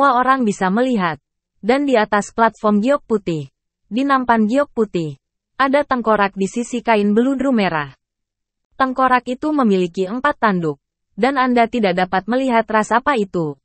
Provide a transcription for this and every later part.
Semua orang bisa melihat. Dan di atas platform giok putih, di nampan giok putih, ada tengkorak di sisi kain beludru merah. Tengkorak itu memiliki 4 tanduk, dan Anda tidak dapat melihat ras apa itu.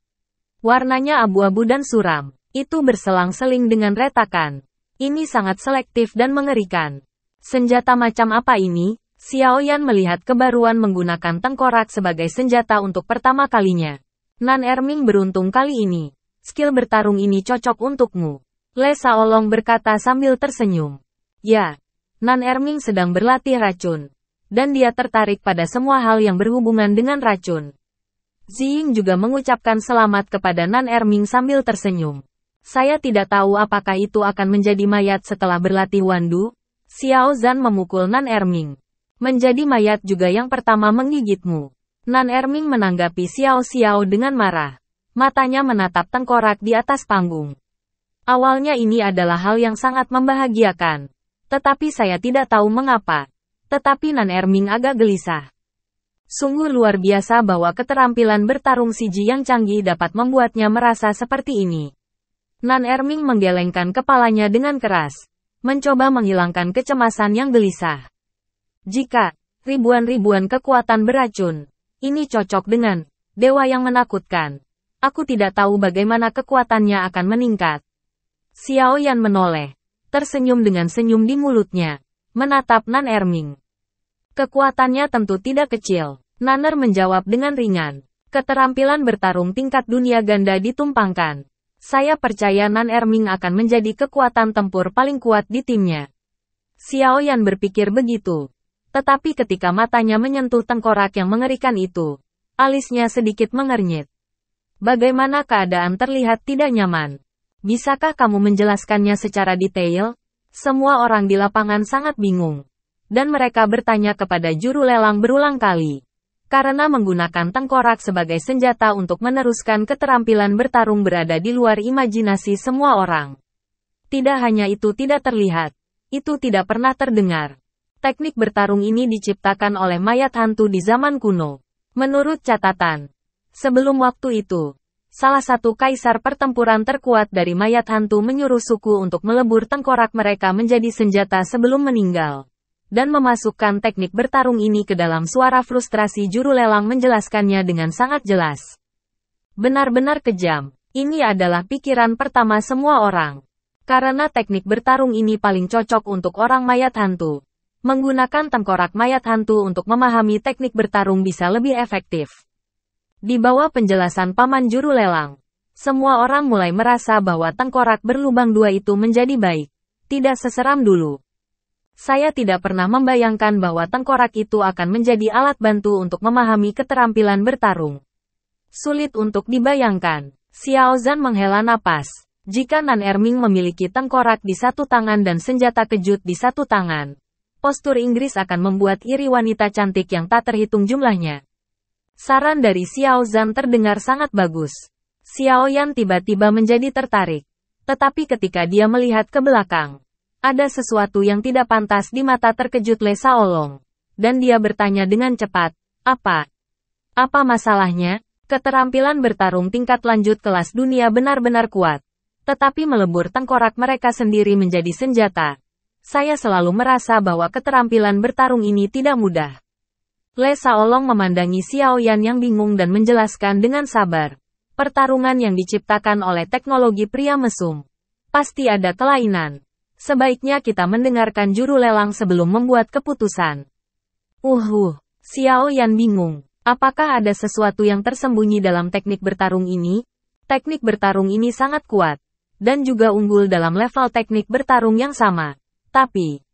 Warnanya abu-abu dan suram. Itu berselang-seling dengan retakan. Ini sangat selektif dan mengerikan. Senjata macam apa ini? Xiao Yan melihat kebaruan menggunakan tengkorak sebagai senjata untuk pertama kalinya. Nan Erming beruntung kali ini. Skill bertarung ini cocok untukmu. Le Shaolong berkata sambil tersenyum. Ya, Nan Erming sedang berlatih racun. Dan dia tertarik pada semua hal yang berhubungan dengan racun. Ziying juga mengucapkan selamat kepada Nan Erming sambil tersenyum. Saya tidak tahu apakah itu akan menjadi mayat setelah berlatih Wandu. Xiao Zhan memukul Nan Erming. Menjadi mayat juga yang pertama menggigitmu. Nan Erming menanggapi Xiao Xiao dengan marah. Matanya menatap tengkorak di atas panggung. Awalnya ini adalah hal yang sangat membahagiakan. Tetapi saya tidak tahu mengapa. Tetapi Nan Erming agak gelisah. Sungguh luar biasa bahwa keterampilan bertarung si Ji yang canggih dapat membuatnya merasa seperti ini. Nan Erming menggelengkan kepalanya dengan keras. Mencoba menghilangkan kecemasan yang gelisah. Jika ribuan-ribuan kekuatan beracun, ini cocok dengan dewa yang menakutkan. Aku tidak tahu bagaimana kekuatannya akan meningkat. Xiao Yan menoleh, tersenyum dengan senyum di mulutnya, menatap Nan Erming. Kekuatannya tentu tidak kecil. Nanner menjawab dengan ringan. Keterampilan bertarung tingkat dunia ganda ditumpangkan. Saya percaya Nan Erming akan menjadi kekuatan tempur paling kuat di timnya. Xiao Yan berpikir begitu. Tetapi ketika matanya menyentuh tengkorak yang mengerikan itu, alisnya sedikit mengernyit. Bagaimana keadaan terlihat tidak nyaman? Bisakah kamu menjelaskannya secara detail? Semua orang di lapangan sangat bingung. Dan mereka bertanya kepada juru lelang berulang kali. Karena menggunakan tengkorak sebagai senjata untuk meneruskan keterampilan bertarung berada di luar imajinasi semua orang. Tidak hanya itu tidak terlihat. Itu tidak pernah terdengar. Teknik bertarung ini diciptakan oleh mayat hantu di zaman kuno. Menurut catatan, sebelum waktu itu, salah satu kaisar pertempuran terkuat dari mayat hantu menyuruh suku untuk melebur tengkorak mereka menjadi senjata sebelum meninggal. Dan memasukkan teknik bertarung ini ke dalam suara frustrasi juru lelang menjelaskannya dengan sangat jelas. Benar-benar kejam. Ini adalah pikiran pertama semua orang. Karena teknik bertarung ini paling cocok untuk orang mayat hantu. Menggunakan tengkorak mayat hantu untuk memahami teknik bertarung bisa lebih efektif. Di bawah penjelasan paman juru lelang, semua orang mulai merasa bahwa tengkorak berlubang 2 itu menjadi baik. Tidak seseram dulu. Saya tidak pernah membayangkan bahwa tengkorak itu akan menjadi alat bantu untuk memahami keterampilan bertarung. Sulit untuk dibayangkan. Xiao Zhan menghela napas. Jika Nan Erming memiliki tengkorak di satu tangan dan senjata kejut di satu tangan, postur Inggris akan membuat iri wanita cantik yang tak terhitung jumlahnya. Saran dari Xiao Zhan terdengar sangat bagus. Xiao Yan tiba-tiba menjadi tertarik. Tetapi ketika dia melihat ke belakang, ada sesuatu yang tidak pantas di mata terkejut Le Shaolong. Dan dia bertanya dengan cepat, apa? Apa masalahnya? Keterampilan bertarung tingkat lanjut kelas dunia benar-benar kuat. Tetapi melebur tengkorak mereka sendiri menjadi senjata. Saya selalu merasa bahwa keterampilan bertarung ini tidak mudah. Le Shaolong memandangi Xiao Yan yang bingung dan menjelaskan dengan sabar. Pertarungan yang diciptakan oleh teknologi pria mesum. Pasti ada kelainan. Sebaiknya kita mendengarkan juru lelang sebelum membuat keputusan. Xiao Yan bingung. Apakah ada sesuatu yang tersembunyi dalam teknik bertarung ini? Teknik bertarung ini sangat kuat. Dan juga unggul dalam level teknik bertarung yang sama. Tapi,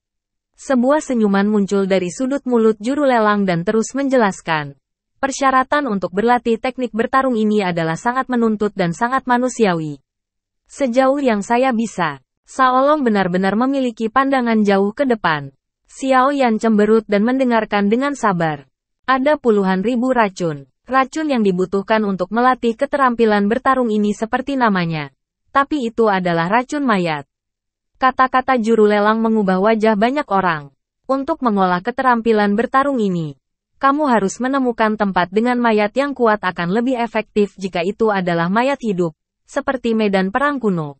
sebuah senyuman muncul dari sudut mulut juru lelang dan terus menjelaskan. Persyaratan untuk berlatih teknik bertarung ini adalah sangat menuntut dan sangat manusiawi. Sejauh yang saya bisa, Shaolong benar-benar memiliki pandangan jauh ke depan. Xiao Yan cemberut dan mendengarkan dengan sabar. Ada puluhan ribu racun. Racun yang dibutuhkan untuk melatih keterampilan bertarung ini seperti namanya. Tapi itu adalah racun mayat. Kata-kata juru lelang mengubah wajah banyak orang. Untuk mengolah keterampilan bertarung ini, kamu harus menemukan tempat dengan mayat yang kuat akan lebih efektif jika itu adalah mayat hidup. seperti medan perang kuno.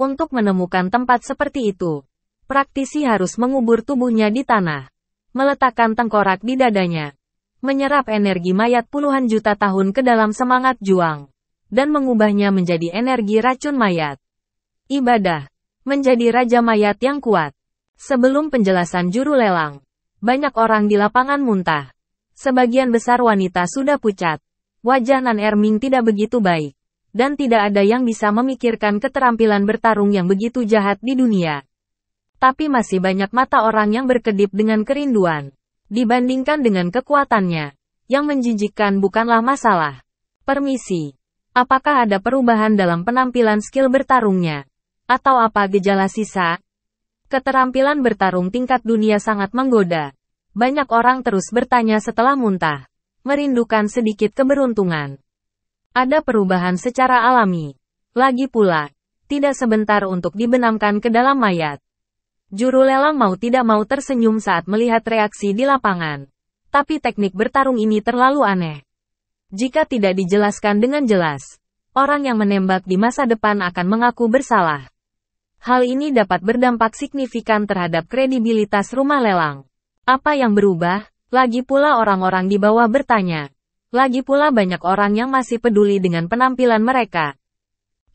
Untuk menemukan tempat seperti itu, praktisi harus mengubur tubuhnya di tanah, meletakkan tengkorak di dadanya, menyerap energi mayat puluhan juta tahun ke dalam semangat juang, dan mengubahnya menjadi energi racun mayat. Ibadah, menjadi raja mayat yang kuat. Sebelum penjelasan juru lelang, banyak orang di lapangan muntah. Sebagian besar wanita sudah pucat. Wajah Nan Erming tidak begitu baik. Dan tidak ada yang bisa memikirkan keterampilan bertarung yang begitu jahat di dunia. Tapi masih banyak mata orang yang berkedip dengan kerinduan. Dibandingkan dengan kekuatannya. Yang menjijikkan bukanlah masalah. Permisi. Apakah ada perubahan dalam penampilan skill bertarungnya? Atau apa gejala sisa? Keterampilan bertarung tingkat dunia sangat menggoda. Banyak orang terus bertanya setelah muntah. Merindukan sedikit keberuntungan. Ada perubahan secara alami. Lagi pula, tidak sebentar untuk dibenamkan ke dalam mayat. Juru lelang mau tidak mau tersenyum saat melihat reaksi di lapangan. Tapi teknik bertarung ini terlalu aneh. Jika tidak dijelaskan dengan jelas, orang yang menembak di masa depan akan mengaku bersalah. Hal ini dapat berdampak signifikan terhadap kredibilitas rumah lelang. Apa yang berubah? Lagi pula orang-orang di bawah bertanya. Lagi pula banyak orang yang masih peduli dengan penampilan mereka.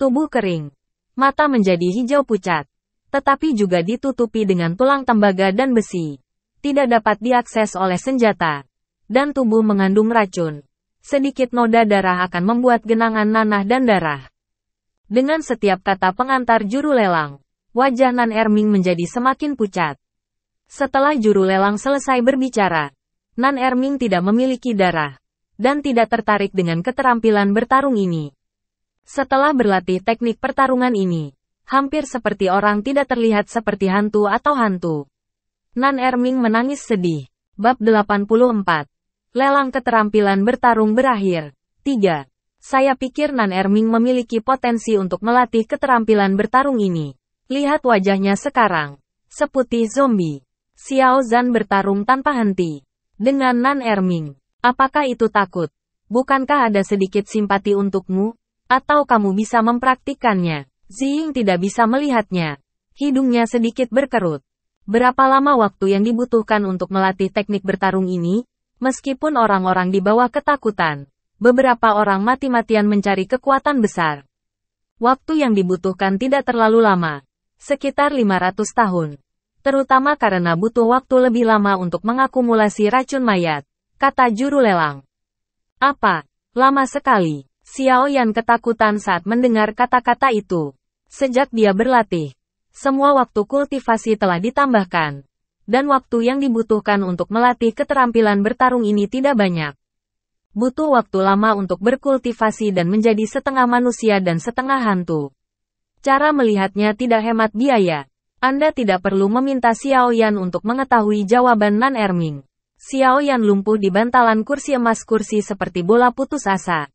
Tubuh kering. Mata menjadi hijau pucat. Tetapi juga ditutupi dengan tulang tembaga dan besi. Tidak dapat diakses oleh senjata. Dan tubuh mengandung racun. Sedikit noda darah akan membuat genangan nanah dan darah. Dengan setiap kata pengantar juru lelang, wajah Nan Erming menjadi semakin pucat. Setelah juru lelang selesai berbicara, Nan Erming tidak memiliki darah, dan tidak tertarik dengan keterampilan bertarung ini. Setelah berlatih teknik pertarungan ini, hampir seperti orang tidak terlihat seperti hantu atau hantu. Nan Erming menangis sedih. Bab 84. Lelang keterampilan bertarung berakhir. 3. Saya pikir Nan Erming memiliki potensi untuk melatih keterampilan bertarung ini. Lihat wajahnya sekarang. Seputih zombie. Xiao Zhan bertarung tanpa henti. Dengan Nan Erming. Apakah itu takut? Bukankah ada sedikit simpati untukmu? Atau kamu bisa mempraktikkannya? Ziying tidak bisa melihatnya. Hidungnya sedikit berkerut. Berapa lama waktu yang dibutuhkan untuk melatih teknik bertarung ini? Meskipun orang-orang di bawah ketakutan, beberapa orang mati-matian mencari kekuatan besar. Waktu yang dibutuhkan tidak terlalu lama. Sekitar 500 tahun. Terutama karena butuh waktu lebih lama untuk mengakumulasi racun mayat, kata juru lelang. Apa? Lama sekali. Xiao Yan ketakutan saat mendengar kata-kata itu. Sejak dia berlatih, semua waktu kultivasi telah ditambahkan. Dan waktu yang dibutuhkan untuk melatih keterampilan bertarung ini tidak banyak. Butuh waktu lama untuk berkultivasi dan menjadi setengah manusia dan setengah hantu. Cara melihatnya tidak hemat biaya. Anda tidak perlu meminta Xiao Yan untuk mengetahui jawaban Nan Erming. Xiao Yan lumpuh di bantalan kursi emas kursi seperti bola putus asa.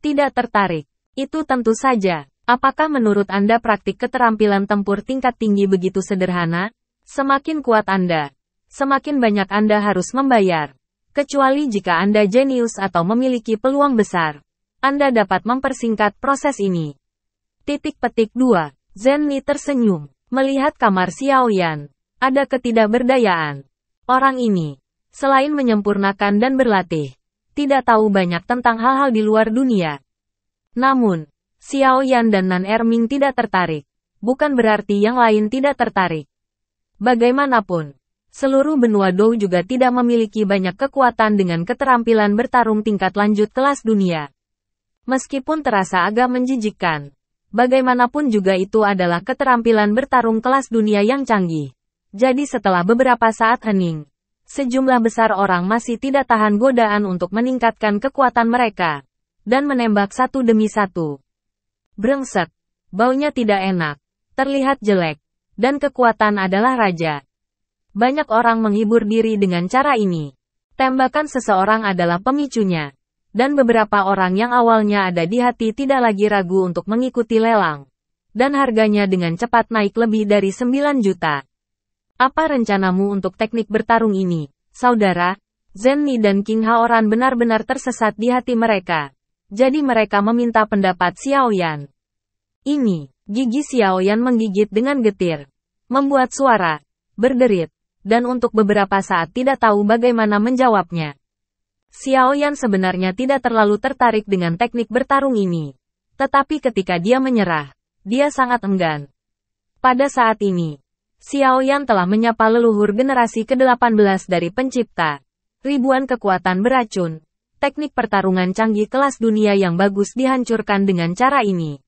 Tidak tertarik. Itu tentu saja. Apakah menurut Anda praktik keterampilan tempur tingkat tinggi begitu sederhana? Semakin kuat Anda, semakin banyak Anda harus membayar. Kecuali jika Anda jenius atau memiliki peluang besar. Anda dapat mempersingkat proses ini. Petik 2. Zhen Ni tersenyum. Melihat kamar Xiao Yan, ada ketidakberdayaan. Orang ini, selain menyempurnakan dan berlatih, tidak tahu banyak tentang hal-hal di luar dunia. Namun, Xiao Yan dan Nan Erming tidak tertarik. Bukan berarti yang lain tidak tertarik. Bagaimanapun, seluruh benua Dou juga tidak memiliki banyak kekuatan dengan keterampilan bertarung tingkat lanjut kelas dunia. Meskipun terasa agak menjijikkan. Bagaimanapun juga itu adalah keterampilan bertarung kelas dunia yang canggih. Jadi setelah beberapa saat hening, sejumlah besar orang masih tidak tahan godaan untuk meningkatkan kekuatan mereka. Dan menembak satu demi satu. Brengsek. Baunya tidak enak. Terlihat jelek. Dan kekuatan adalah raja. Banyak orang menghibur diri dengan cara ini. Tembakan seseorang adalah pemicunya. Dan beberapa orang yang awalnya ada di hati tidak lagi ragu untuk mengikuti lelang. Dan harganya dengan cepat naik lebih dari 9 juta. Apa rencanamu untuk teknik bertarung ini, saudara? Zhen Ni dan King Haoran benar-benar tersesat di hati mereka. Jadi mereka meminta pendapat Xiao Yan. Ini, gigi Xiaoyan menggigit dengan getir. Membuat suara, berderit, dan untuk beberapa saat tidak tahu bagaimana menjawabnya. Xiaoyan sebenarnya tidak terlalu tertarik dengan teknik bertarung ini. Tetapi ketika dia menyerah, dia sangat enggan. Pada saat ini, Xiaoyan telah menyapa leluhur generasi ke-18 dari pencipta. Ribuan kekuatan beracun. Teknik pertarungan canggih kelas dunia yang bagus dihancurkan dengan cara ini.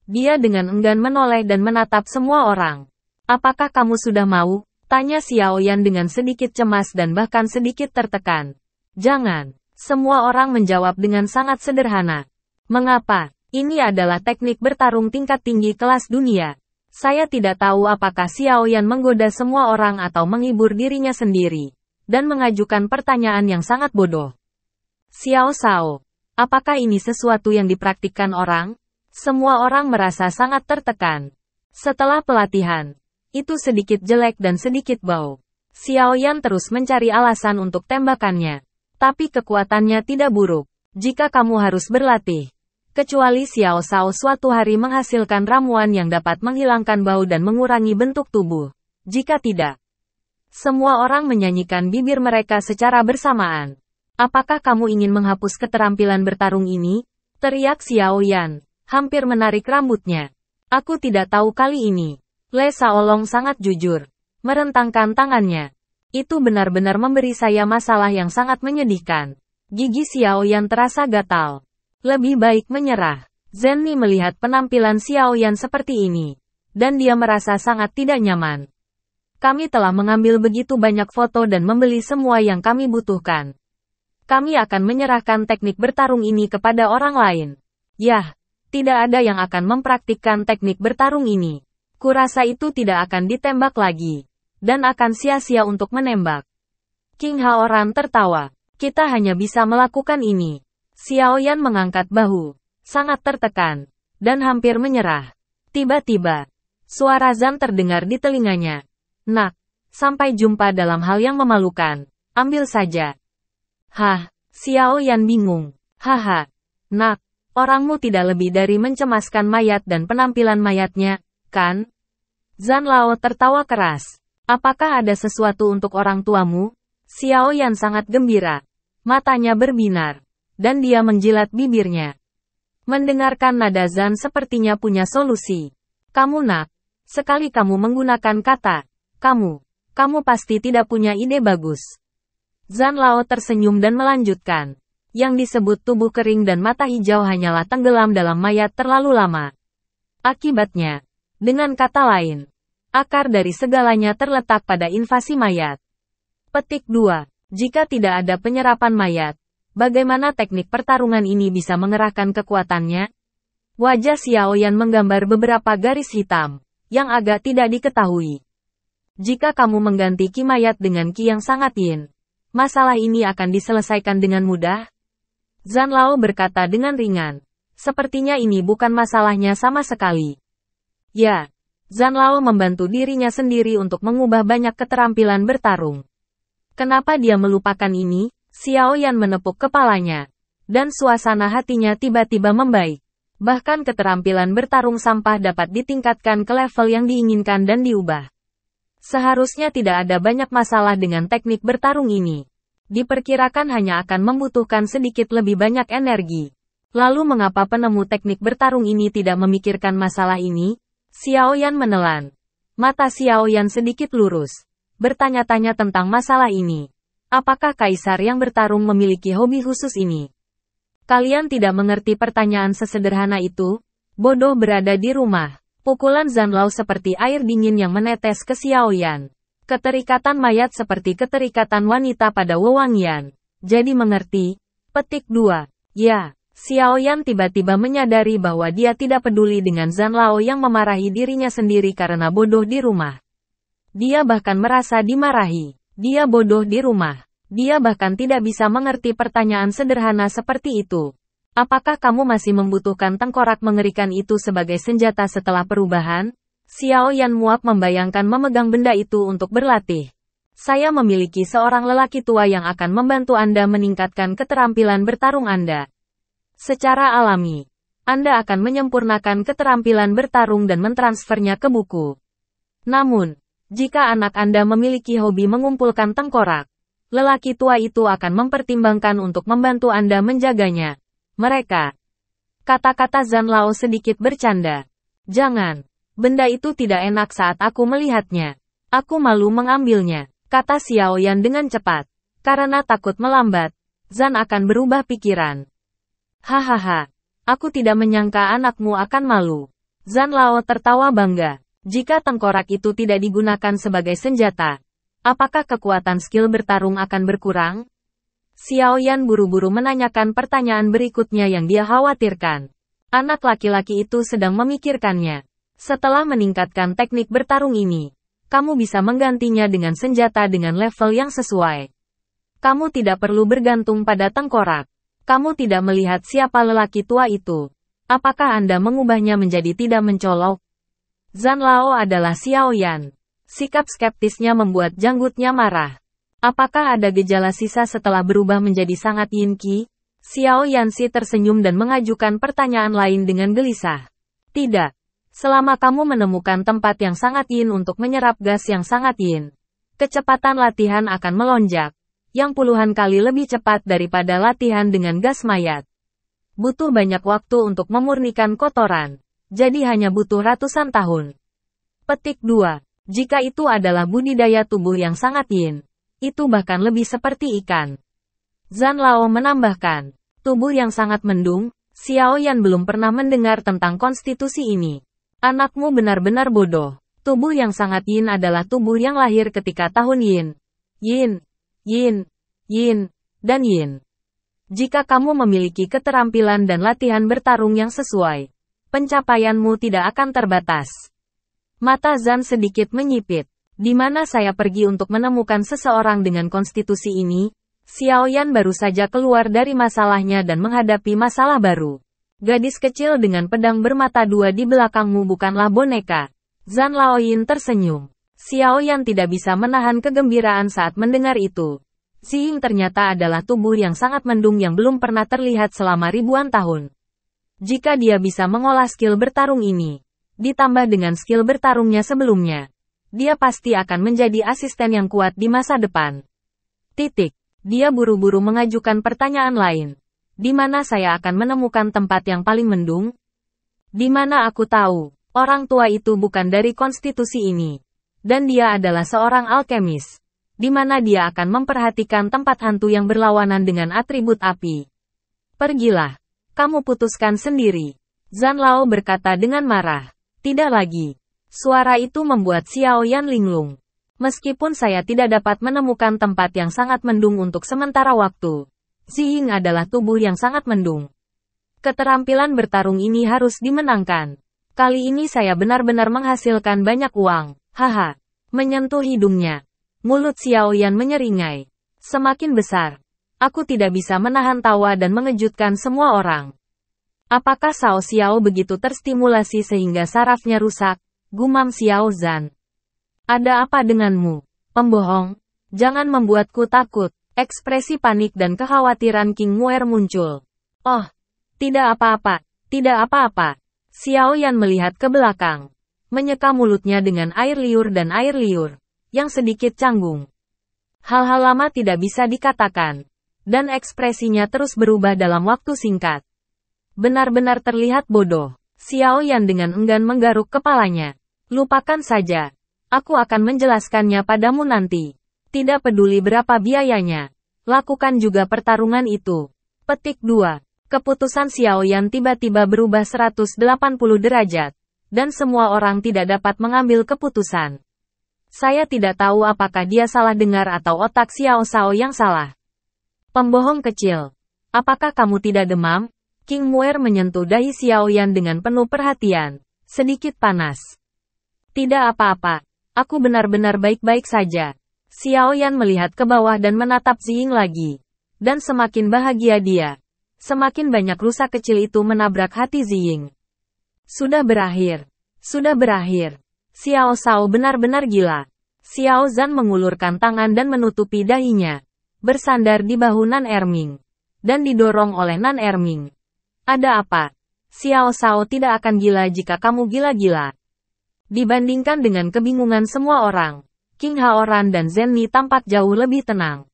Dia dengan enggan menoleh dan menatap semua orang. Apakah kamu sudah mau? Tanya Xiaoyan dengan sedikit cemas dan bahkan sedikit tertekan. Jangan. Semua orang menjawab dengan sangat sederhana. Mengapa? Ini adalah teknik bertarung tingkat tinggi kelas dunia. Saya tidak tahu apakah Xiaoyan menggoda semua orang atau menghibur dirinya sendiri. Dan mengajukan pertanyaan yang sangat bodoh. Xiao Shao. Apakah ini sesuatu yang dipraktikkan orang? Semua orang merasa sangat tertekan. Setelah pelatihan, itu sedikit jelek dan sedikit bau. Xiaoyan terus mencari alasan untuk tembakannya. Tapi kekuatannya tidak buruk. Jika kamu harus berlatih. Kecuali Xiao Shao suatu hari menghasilkan ramuan yang dapat menghilangkan bau dan mengurangi bentuk tubuh. Jika tidak, semua orang menyanyikan bibir mereka secara bersamaan. Apakah kamu ingin menghapus keterampilan bertarung ini? Teriak Xiaoyan. Hampir menarik rambutnya. Aku tidak tahu kali ini. Le Shaolong sangat jujur. Merentangkan tangannya. Itu benar-benar memberi saya masalah yang sangat menyedihkan. Gigi Xiaoyan terasa gatal. Lebih baik menyerah. Zenni melihat penampilan Xiaoyan seperti ini. Dan dia merasa sangat tidak nyaman. Kami telah mengambil begitu banyak foto dan membeli semua yang kami butuhkan. Kami akan menyerahkan teknik bertarung ini kepada orang lain. Yah. Tidak ada yang akan mempraktikkan teknik bertarung ini. Kurasa itu tidak akan ditembak lagi. Dan akan sia-sia untuk menembak. King Haoran tertawa. Kita hanya bisa melakukan ini. Xiaoyan mengangkat bahu. Sangat tertekan. Dan hampir menyerah. Tiba-tiba. Suara Zan terdengar di telinganya. Nak. Sampai jumpa dalam hal yang memalukan. Ambil saja. Hah. Xiaoyan bingung. Haha. Nak. Orangmu tidak lebih dari mencemaskan mayat dan penampilan mayatnya, kan? Zan Lao tertawa keras. Apakah ada sesuatu untuk orang tuamu? Xiaoyan sangat gembira. Matanya berbinar. Dan dia menjilat bibirnya. Mendengarkan nada Zan sepertinya punya solusi. Kamu nak. Sekali kamu menggunakan kata, kamu pasti tidak punya ide bagus. Zan Lao tersenyum dan melanjutkan. Yang disebut tubuh kering dan mata hijau hanyalah tenggelam dalam mayat terlalu lama. Akibatnya, dengan kata lain, akar dari segalanya terletak pada invasi mayat. Petik 2. Jika tidak ada penyerapan mayat, bagaimana teknik pertarungan ini bisa mengerahkan kekuatannya? Wajah Xiaoyan menggambar beberapa garis hitam, yang agak tidak diketahui. Jika kamu mengganti ki mayat dengan ki yang sangat yin, masalah ini akan diselesaikan dengan mudah? Zan Lao berkata dengan ringan. Sepertinya ini bukan masalahnya sama sekali. Ya, Zan Lao membantu dirinya sendiri untuk mengubah banyak keterampilan bertarung. Kenapa dia melupakan ini? Xiaoyan menepuk kepalanya. Dan suasana hatinya tiba-tiba membaik. Bahkan keterampilan bertarung sampah dapat ditingkatkan ke level yang diinginkan dan diubah. Seharusnya tidak ada banyak masalah dengan teknik bertarung ini. Diperkirakan hanya akan membutuhkan sedikit lebih banyak energi. Lalu mengapa penemu teknik bertarung ini tidak memikirkan masalah ini? Xiaoyan menelan. Mata Xiaoyan sedikit lurus. Bertanya-tanya tentang masalah ini. Apakah kaisar yang bertarung memiliki hobi khusus ini? Kalian tidak mengerti pertanyaan sesederhana itu? Bodoh berada di rumah. Pukulan Zan Lao seperti air dingin yang menetes ke Xiaoyan. Keterikatan mayat seperti keterikatan wanita pada wewangian. Jadi mengerti? Petik 2. Ya, Xiaoyan tiba-tiba menyadari bahwa dia tidak peduli dengan Zan Lao yang memarahi dirinya sendiri karena bodoh di rumah. Dia bahkan merasa dimarahi. Dia bodoh di rumah. Dia bahkan tidak bisa mengerti pertanyaan sederhana seperti itu. Apakah kamu masih membutuhkan tengkorak mengerikan itu sebagai senjata setelah perubahan? Xiaoyan muak membayangkan memegang benda itu untuk berlatih. Saya memiliki seorang lelaki tua yang akan membantu Anda meningkatkan keterampilan bertarung Anda. Secara alami. Anda akan menyempurnakan keterampilan bertarung dan mentransfernya ke buku. Namun, jika anak Anda memiliki hobi mengumpulkan tengkorak, lelaki tua itu akan mempertimbangkan untuk membantu Anda menjaganya. Mereka. Kata-kata Zhan Lao sedikit bercanda. Jangan. Benda itu tidak enak saat aku melihatnya. Aku malu mengambilnya, kata Xiao Yan dengan cepat. Karena takut melambat, Zhan akan berubah pikiran. Hahaha. Aku tidak menyangka anakmu akan malu. Zhan Lao tertawa bangga. Jika tengkorak itu tidak digunakan sebagai senjata, apakah kekuatan skill bertarung akan berkurang? Xiao Yan buru-buru menanyakan pertanyaan berikutnya yang dia khawatirkan. Anak laki-laki itu sedang memikirkannya. Setelah meningkatkan teknik bertarung ini, kamu bisa menggantinya dengan senjata dengan level yang sesuai. Kamu tidak perlu bergantung pada tengkorak. Kamu tidak melihat siapa lelaki tua itu. Apakah Anda mengubahnya menjadi tidak mencolok? Zhan Lao adalah Xiao Yan. Sikap skeptisnya membuat janggutnya marah. Apakah ada gejala sisa setelah berubah menjadi sangat yin qi? Xiao Yanxi tersenyum dan mengajukan pertanyaan lain dengan gelisah. Tidak. Selama kamu menemukan tempat yang sangat yin untuk menyerap gas yang sangat yin, kecepatan latihan akan melonjak, yang puluhan kali lebih cepat daripada latihan dengan gas mayat. Butuh banyak waktu untuk memurnikan kotoran, jadi hanya butuh ratusan tahun. Petik 2. Jika itu adalah budidaya tubuh yang sangat yin, itu bahkan lebih seperti ikan. Zhan Lao menambahkan, tubuh yang sangat mendung. Xiao Yan belum pernah mendengar tentang konstitusi ini. Anakmu benar-benar bodoh. Tubuh yang sangat yin adalah tubuh yang lahir ketika tahun yin. Yin, yin, yin, dan yin. Jika kamu memiliki keterampilan dan latihan bertarung yang sesuai, pencapaianmu tidak akan terbatas. Mata Zhan sedikit menyipit. Di mana saya pergi untuk menemukan seseorang dengan konstitusi ini? Xiao Yan baru saja keluar dari masalahnya dan menghadapi masalah baru. Gadis kecil dengan pedang bermata dua di belakangmu bukanlah boneka. Zhan Laoyin tersenyum. Xiao Yan tidak bisa menahan kegembiraan saat mendengar itu. Xiying ternyata adalah tubuh yang sangat mendung yang belum pernah terlihat selama ribuan tahun. Jika dia bisa mengolah skill bertarung ini, ditambah dengan skill bertarungnya sebelumnya, dia pasti akan menjadi asisten yang kuat di masa depan. Dia buru-buru mengajukan pertanyaan lain. Di mana saya akan menemukan tempat yang paling mendung? Di mana aku tahu, orang tua itu bukan dari konstitusi ini. Dan dia adalah seorang alkemis. Di mana dia akan memperhatikan tempat hantu yang berlawanan dengan atribut api. Pergilah. Kamu putuskan sendiri. Zhan Lao berkata dengan marah. Tidak lagi. Suara itu membuat Xiao Yan linglung. Meskipun saya tidak dapat menemukan tempat yang sangat mendung untuk sementara waktu, Xiying adalah tubuh yang sangat mendung. Keterampilan bertarung ini harus dimenangkan. Kali ini saya benar-benar menghasilkan banyak uang. Haha. Menyentuh hidungnya. Mulut Xiao Yan menyeringai. Semakin besar. Aku tidak bisa menahan tawa dan mengejutkan semua orang. Apakah Cao Xiao begitu terstimulasi sehingga sarafnya rusak? Gumam Xiao Zhan. Ada apa denganmu? Pembohong. Jangan membuatku takut. Ekspresi panik dan kekhawatiran King Muer muncul. Oh, tidak apa-apa. Tidak apa-apa. Xiao Yan melihat ke belakang. Menyeka mulutnya dengan air liur dan air liur. Yang sedikit canggung. Hal-hal lama tidak bisa dikatakan. Dan ekspresinya terus berubah dalam waktu singkat. Benar-benar terlihat bodoh. Xiao Yan dengan enggan menggaruk kepalanya. Lupakan saja. Aku akan menjelaskannya padamu nanti. Tidak peduli berapa biayanya. Lakukan juga pertarungan itu. Petik 2. Keputusan Xiao Yan tiba-tiba berubah 180 derajat. Dan semua orang tidak dapat mengambil keputusan. Saya tidak tahu apakah dia salah dengar atau otak Xiao Shao yang salah. Pembohong kecil. Apakah kamu tidak demam? King Muer menyentuh dahi Xiao Yan dengan penuh perhatian. Sedikit panas. Tidak apa-apa. Aku benar-benar baik-baik saja. Xiao Yan melihat ke bawah dan menatap Xiying lagi. Dan semakin bahagia dia. Semakin banyak rusa kecil itu menabrak hati Xiying. Sudah berakhir. Sudah berakhir. Xiao Shao benar-benar gila. Xiao Zhan mengulurkan tangan dan menutupi dahinya. Bersandar di bahu Nan Erming. Dan didorong oleh Nan Erming. Ada apa? Xiao Shao tidak akan gila jika kamu gila-gila. Dibandingkan dengan kebingungan semua orang, King Haoran dan Zenni tampak jauh lebih tenang.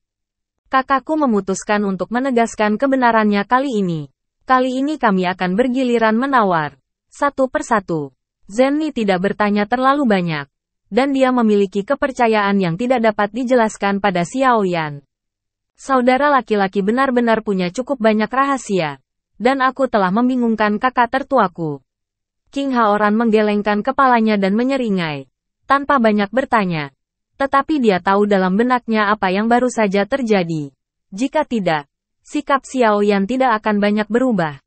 Kakakku memutuskan untuk menegaskan kebenarannya kali ini. Kali ini kami akan bergiliran menawar. Satu persatu. Zenni tidak bertanya terlalu banyak. Dan dia memiliki kepercayaan yang tidak dapat dijelaskan pada Xiao Yan. Saudara laki-laki benar-benar punya cukup banyak rahasia. Dan aku telah membingungkan kakak tertuaku. King Haoran menggelengkan kepalanya dan menyeringai. Tanpa banyak bertanya. Tetapi dia tahu dalam benaknya apa yang baru saja terjadi. Jika tidak, sikap Xiao Yan tidak akan banyak berubah.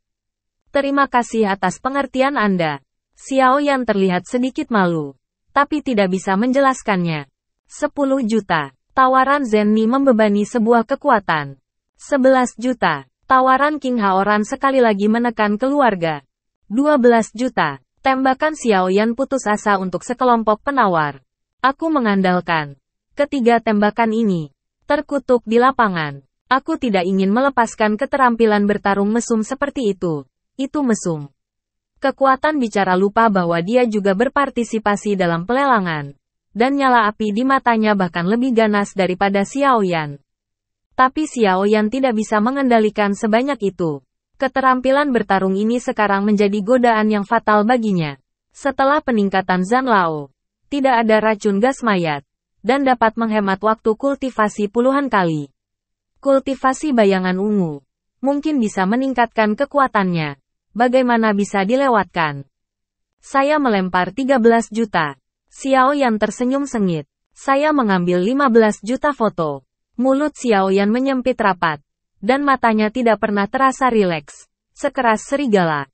Terima kasih atas pengertian Anda. Xiao Yan terlihat sedikit malu. Tapi tidak bisa menjelaskannya. 10 juta. Tawaran Zenni membebani sebuah kekuatan. 11 juta. Tawaran King Haoran sekali lagi menekan keluarga. 12 juta. Tembakan Xiao Yan putus asa untuk sekelompok penawar. Aku mengandalkan ketiga tembakan ini. Terkutuk di lapangan. Aku tidak ingin melepaskan keterampilan bertarung mesum seperti itu. Itu mesum. Kekuatan bicara lupa bahwa dia juga berpartisipasi dalam pelelangan. Dan nyala api di matanya bahkan lebih ganas daripada Xiao Yan. Tapi Xiao Yan tidak bisa mengendalikan sebanyak itu. Keterampilan bertarung ini sekarang menjadi godaan yang fatal baginya. Setelah peningkatan Zan Lao, tidak ada racun gas mayat, dan dapat menghemat waktu kultivasi puluhan kali. Kultivasi bayangan ungu, mungkin bisa meningkatkan kekuatannya. Bagaimana bisa dilewatkan? Saya melempar 13 juta. Xiao Yan tersenyum sengit. Saya mengambil 15 juta foto. Mulut Xiao Yan menyempit rapat, dan matanya tidak pernah terasa rileks, sekeras serigala.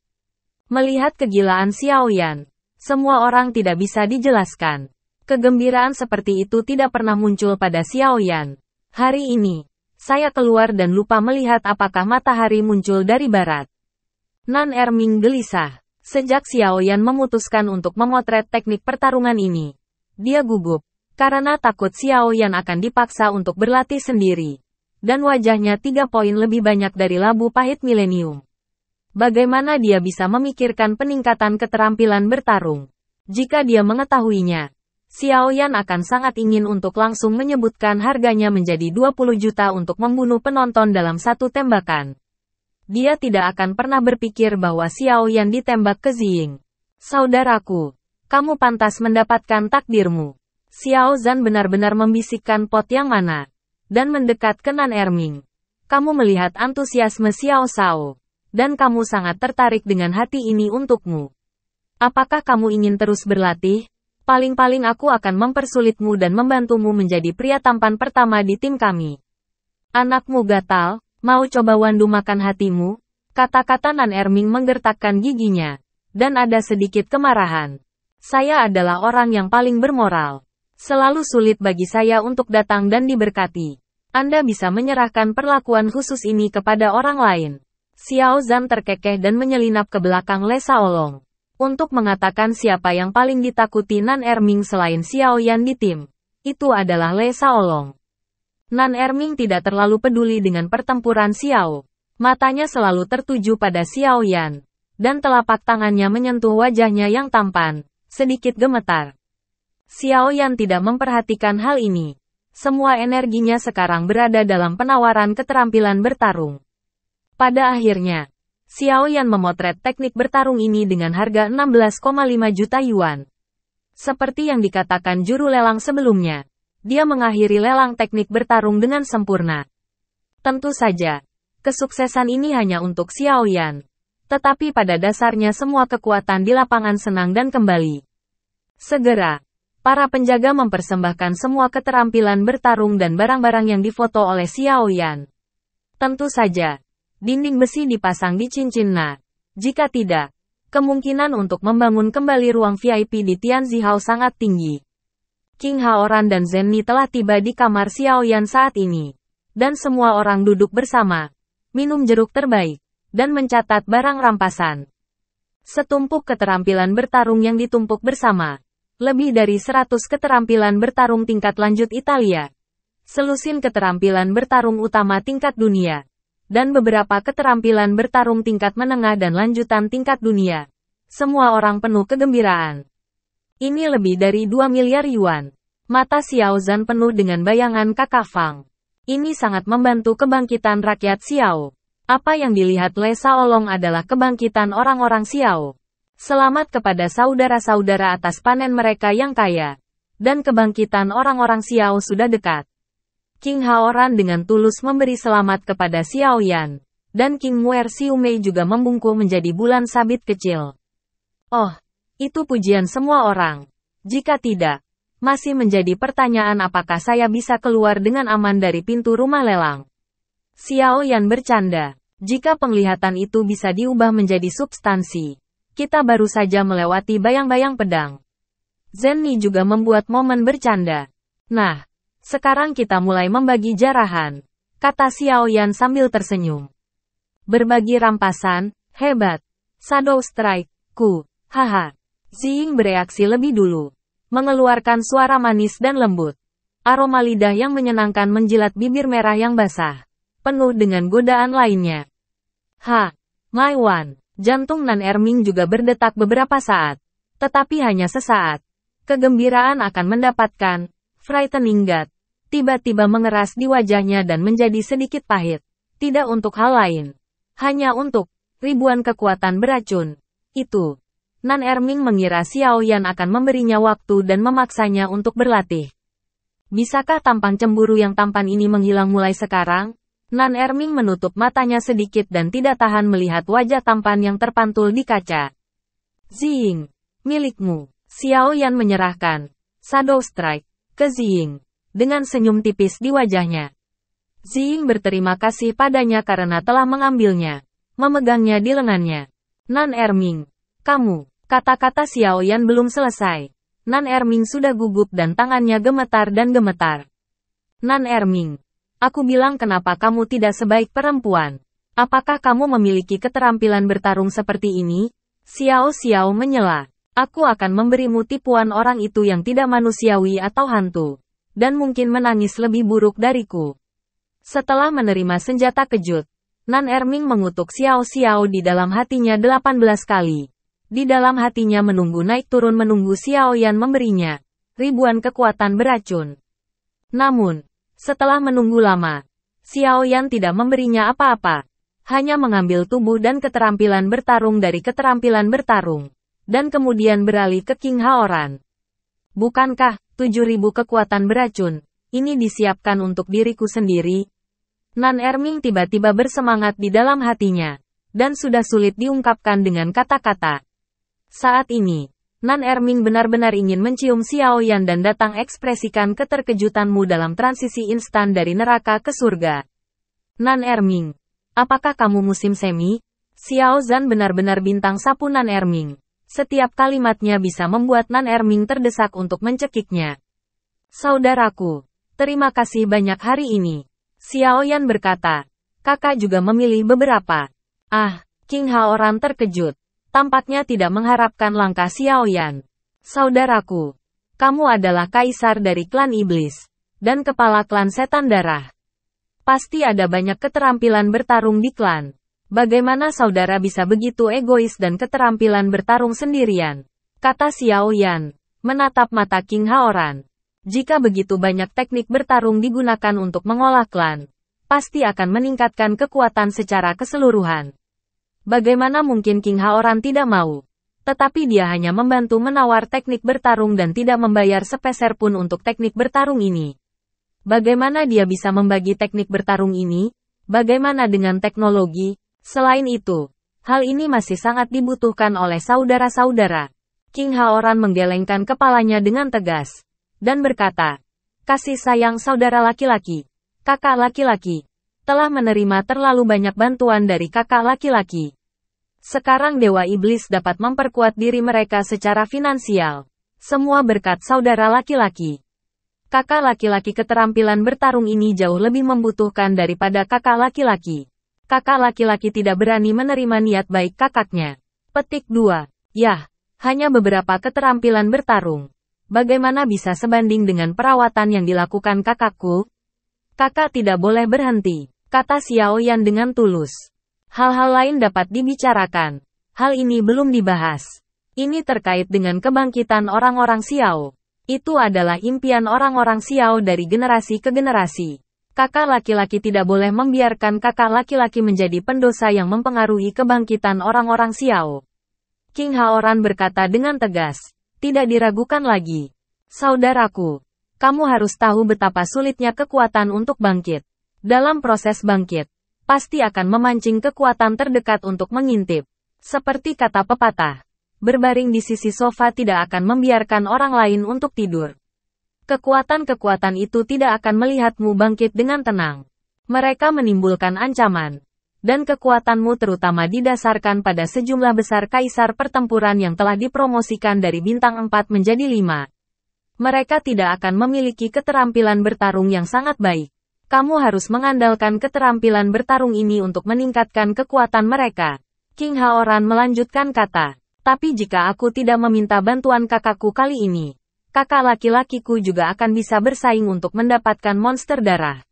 Melihat kegilaan Xiao Yan, semua orang tidak bisa dijelaskan. Kegembiraan seperti itu tidak pernah muncul pada Xiao Yan. Hari ini, saya keluar dan lupa melihat apakah matahari muncul dari barat. Nan Erming gelisah. Sejak Xiao Yan memutuskan untuk memotret teknik pertarungan ini, dia gugup, karena takut Xiao Yan akan dipaksa untuk berlatih sendiri. Dan wajahnya 3 poin lebih banyak dari labu pahit milenium. Bagaimana dia bisa memikirkan peningkatan keterampilan bertarung? Jika dia mengetahuinya, Xiao Yan akan sangat ingin untuk langsung menyebutkan harganya menjadi 20 juta untuk membunuh penonton dalam satu tembakan. Dia tidak akan pernah berpikir bahwa Xiao Yan ditembak ke Ziying. Saudaraku, kamu pantas mendapatkan takdirmu. Xiao Zan benar-benar membisikkan pot yang mana, dan mendekat ke Nan Erming. Kamu melihat antusiasme Xiao Shao. Dan kamu sangat tertarik dengan hati ini untukmu. Apakah kamu ingin terus berlatih? Paling-paling aku akan mempersulitmu dan membantumu menjadi pria tampan pertama di tim kami. Anakmu gatal, mau coba wandu makan hatimu? Kata-kata Nan Erming menggertakkan giginya. Dan ada sedikit kemarahan. Saya adalah orang yang paling bermoral. Selalu sulit bagi saya untuk datang dan diberkati. Anda bisa menyerahkan perlakuan khusus ini kepada orang lain. Xiao Zan terkekeh dan menyelinap ke belakang Le Shaolong. Untuk mengatakan siapa yang paling ditakuti Nan Erming selain Xiao Yan di tim, itu adalah Le Shaolong. Nan Erming tidak terlalu peduli dengan pertempuran Xiao. Matanya selalu tertuju pada Xiao Yan. Dan telapak tangannya menyentuh wajahnya yang tampan, sedikit gemetar. Xiao Yan tidak memperhatikan hal ini. Semua energinya sekarang berada dalam penawaran keterampilan bertarung. Pada akhirnya, Xiao Yan memotret teknik bertarung ini dengan harga 16,5 juta yuan. Seperti yang dikatakan juru lelang sebelumnya, dia mengakhiri lelang teknik bertarung dengan sempurna. Tentu saja, kesuksesan ini hanya untuk Xiao Yan. Tetapi pada dasarnya semua kekuatan di lapangan senang dan kembali. Segera, para penjaga mempersembahkan semua keterampilan bertarung dan barang-barang yang difoto oleh Xiao Yan. Tentu saja, dinding besi dipasang di cincin Na. Jika tidak, kemungkinan untuk membangun kembali ruang VIP di Tianzihao sangat tinggi. King Haoran dan Zenni telah tiba di kamar Xiao Yan saat ini. Dan semua orang duduk bersama, minum jeruk terbaik, dan mencatat barang rampasan. Setumpuk keterampilan bertarung yang ditumpuk bersama. Lebih dari 100 keterampilan bertarung tingkat lanjut Italia. Selusin keterampilan bertarung utama tingkat dunia. dan beberapa keterampilan bertarung tingkat menengah dan lanjutan tingkat dunia. Semua orang penuh kegembiraan. Ini lebih dari 2 miliar yuan. Mata Xiao Zhan penuh dengan bayangan kakak Fang. Ini sangat membantu kebangkitan rakyat Xiao. Apa yang dilihat Le Shaolong adalah kebangkitan orang-orang Xiao. Selamat kepada saudara-saudara atas panen mereka yang kaya. Dan kebangkitan orang-orang Xiao sudah dekat. King Haoran dengan tulus memberi selamat kepada Xiao Yan. Dan King Muer Xiumei juga membungkuk menjadi bulan sabit kecil. Oh, itu pujian semua orang. Jika tidak, masih menjadi pertanyaan apakah saya bisa keluar dengan aman dari pintu rumah lelang. Xiao Yan bercanda. Jika penglihatan itu bisa diubah menjadi substansi, kita baru saja melewati bayang-bayang pedang. Zenni juga membuat momen bercanda. Nah, sekarang kita mulai membagi jarahan, kata Xiao Yan sambil tersenyum. Berbagi rampasan, hebat. Shadow Strike, ku, haha. Ziying bereaksi lebih dulu, mengeluarkan suara manis dan lembut. Aroma lidah yang menyenangkan menjilat bibir merah yang basah, penuh dengan godaan lainnya. My Wan, jantung Nan Erming juga berdetak beberapa saat, tetapi hanya sesaat. Kegembiraan akan mendapatkan frightening God tiba-tiba mengeras di wajahnya dan menjadi sedikit pahit. Tidak untuk hal lain. Hanya untuk ribuan kekuatan beracun. Itu. Nan Erming mengira Xiao Yan akan memberinya waktu dan memaksanya untuk berlatih. Bisakah tampang cemburu yang tampan ini menghilang mulai sekarang? Nan Erming menutup matanya sedikit dan tidak tahan melihat wajah tampan yang terpantul di kaca. Ziying, milikmu. Xiao Yan menyerahkan Shadow Strike ke Ziying dengan senyum tipis di wajahnya. Ziying berterima kasih padanya karena telah mengambilnya, memegangnya di lengannya. Nan Erming, kamu, kata-kata Xiao Yan belum selesai. Nan Erming sudah gugup dan tangannya gemetar dan gemetar. Nan Erming, aku bilang kenapa kamu tidak sebaik perempuan? Apakah kamu memiliki keterampilan bertarung seperti ini? Xiao menyela. Aku akan memberimu tipuan orang itu yang tidak manusiawi atau hantu. Dan mungkin menangis lebih buruk dariku. Setelah menerima senjata kejut, Nan Erming mengutuk Xiao di dalam hatinya 18 kali. Di dalam hatinya menunggu naik turun menunggu Xiao Yan memberinya ribuan kekuatan beracun. Namun, setelah menunggu lama, Xiao Yan tidak memberinya apa-apa. Hanya mengambil tubuh dan keterampilan bertarung dari keterampilan bertarung. Dan kemudian beralih ke King Haoran. Bukankah 7.000 kekuatan beracun, ini disiapkan untuk diriku sendiri? Nan Erming tiba-tiba bersemangat di dalam hatinya. Dan sudah sulit diungkapkan dengan kata-kata. Saat ini, Nan Erming benar-benar ingin mencium Xiao Yan dan datang ekspresikan keterkejutanmu dalam transisi instan dari neraka ke surga. Nan Erming, apakah kamu musim semi? Xiao Zhan benar-benar bintang sapu Nan Erming. Setiap kalimatnya bisa membuat Nan Erming terdesak untuk mencekiknya. Saudaraku, terima kasih banyak hari ini. Xiao Yan berkata. Kakak juga memilih beberapa. King Haoran terkejut. Tampaknya tidak mengharapkan langkah Xiao Yan. Saudaraku, kamu adalah kaisar dari klan iblis. Dan kepala klan setan darah. Pasti ada banyak keterampilan bertarung di klan. Bagaimana saudara bisa begitu egois dan keterampilan bertarung sendirian? Kata Xiao Yan, menatap mata King Haoran. Jika begitu banyak teknik bertarung digunakan untuk mengolah klan, pasti akan meningkatkan kekuatan secara keseluruhan. Bagaimana mungkin King Haoran tidak mau? Tetapi dia hanya membantu menawar teknik bertarung dan tidak membayar sepeser pun untuk teknik bertarung ini. Bagaimana dia bisa membagi teknik bertarung ini? Bagaimana dengan teknologi? Selain itu, hal ini masih sangat dibutuhkan oleh saudara-saudara. King Haoran menggelengkan kepalanya dengan tegas. Dan berkata, kasih sayang saudara laki-laki, kakak laki-laki, telah menerima terlalu banyak bantuan dari kakak laki-laki. Sekarang Dewa Iblis dapat memperkuat diri mereka secara finansial. Semua berkat saudara laki-laki. Kakak laki-laki keterampilan bertarung ini jauh lebih membutuhkan daripada kakak laki-laki. Kakak laki-laki tidak berani menerima niat baik kakaknya. Petik 2. Yah, hanya beberapa keterampilan bertarung. Bagaimana bisa sebanding dengan perawatan yang dilakukan kakakku? Kakak tidak boleh berhenti. kata Xiao Yan dengan tulus. Hal-hal lain dapat dibicarakan. Hal ini belum dibahas. Ini terkait dengan kebangkitan orang-orang Xiao. Itu adalah impian orang-orang Xiao dari generasi ke generasi. Kakak laki-laki tidak boleh membiarkan kakak laki-laki menjadi pendosa yang mempengaruhi kebangkitan orang-orang Xiao. King Haoran berkata dengan tegas. Tidak diragukan lagi. Saudaraku, kamu harus tahu betapa sulitnya kekuatan untuk bangkit. Dalam proses bangkit, pasti akan memancing kekuatan terdekat untuk mengintip. Seperti kata pepatah. Berbaring di sisi sofa tidak akan membiarkan orang lain untuk tidur. Kekuatan-kekuatan itu tidak akan melihatmu bangkit dengan tenang. Mereka menimbulkan ancaman. Dan kekuatanmu terutama didasarkan pada sejumlah besar kaisar pertempuran yang telah dipromosikan dari bintang 4 menjadi 5. Mereka tidak akan memiliki keterampilan bertarung yang sangat baik. Kamu harus mengandalkan keterampilan bertarung ini untuk meningkatkan kekuatan mereka. King Haoran melanjutkan kata. Tapi jika aku tidak meminta bantuan kakakku kali ini, kakak laki-lakiku juga akan bisa bersaing untuk mendapatkan monster darah.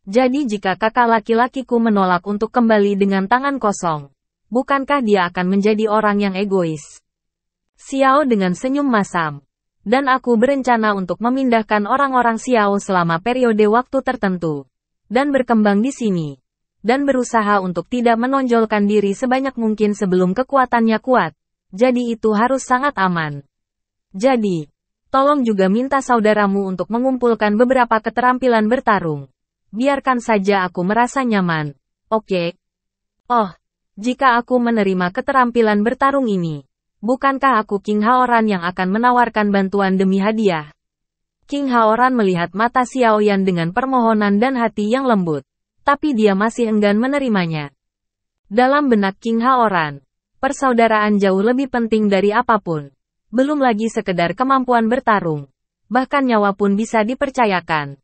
Jadi jika kakak laki-lakiku menolak untuk kembali dengan tangan kosong, bukankah dia akan menjadi orang yang egois? Xiao dengan senyum masam. Dan aku berencana untuk memindahkan orang-orang Xiao selama periode waktu tertentu. Dan berkembang di sini. Dan berusaha untuk tidak menonjolkan diri sebanyak mungkin sebelum kekuatannya kuat. Jadi itu harus sangat aman. Jadi, tolong juga minta saudaramu untuk mengumpulkan beberapa keterampilan bertarung. Biarkan saja aku merasa nyaman. Oke? Oh, jika aku menerima keterampilan bertarung ini, bukankah aku King Haoran yang akan menawarkan bantuan demi hadiah? King Haoran melihat mata Xiao Yan dengan permohonan dan hati yang lembut. Tapi dia masih enggan menerimanya. Dalam benak King Haoran, persaudaraan jauh lebih penting dari apapun. Belum lagi sekedar kemampuan bertarung. Bahkan nyawa pun bisa dipercayakan.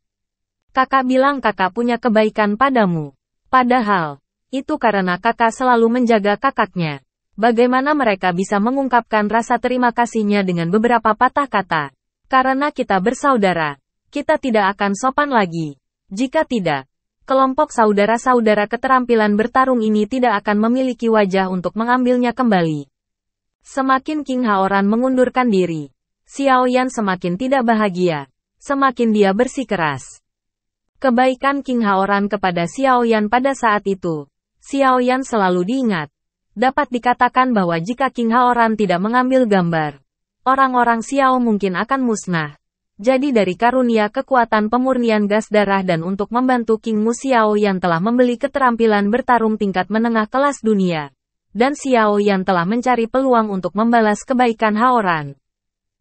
Kakak bilang kakak punya kebaikan padamu. Padahal, itu karena kakak selalu menjaga kakaknya. Bagaimana mereka bisa mengungkapkan rasa terima kasihnya dengan beberapa patah kata? Karena kita bersaudara, kita tidak akan sopan lagi. Jika tidak, kelompok saudara-saudara keterampilan bertarung ini tidak akan memiliki wajah untuk mengambilnya kembali. Semakin King Haoran mengundurkan diri, Xiao Yan semakin tidak bahagia. Semakin dia bersikeras. Kebaikan King Haoran kepada Xiao Yan pada saat itu, Xiao Yan selalu diingat. Dapat dikatakan bahwa jika King Haoran tidak mengambil gambar, orang-orang Xiao mungkin akan musnah. Jadi dari karunia kekuatan pemurnian gas darah dan untuk membantu King Mu Xiao Yan telah membeli keterampilan bertarung tingkat menengah kelas dunia. Dan Xiao Yan telah mencari peluang untuk membalas kebaikan Haoran.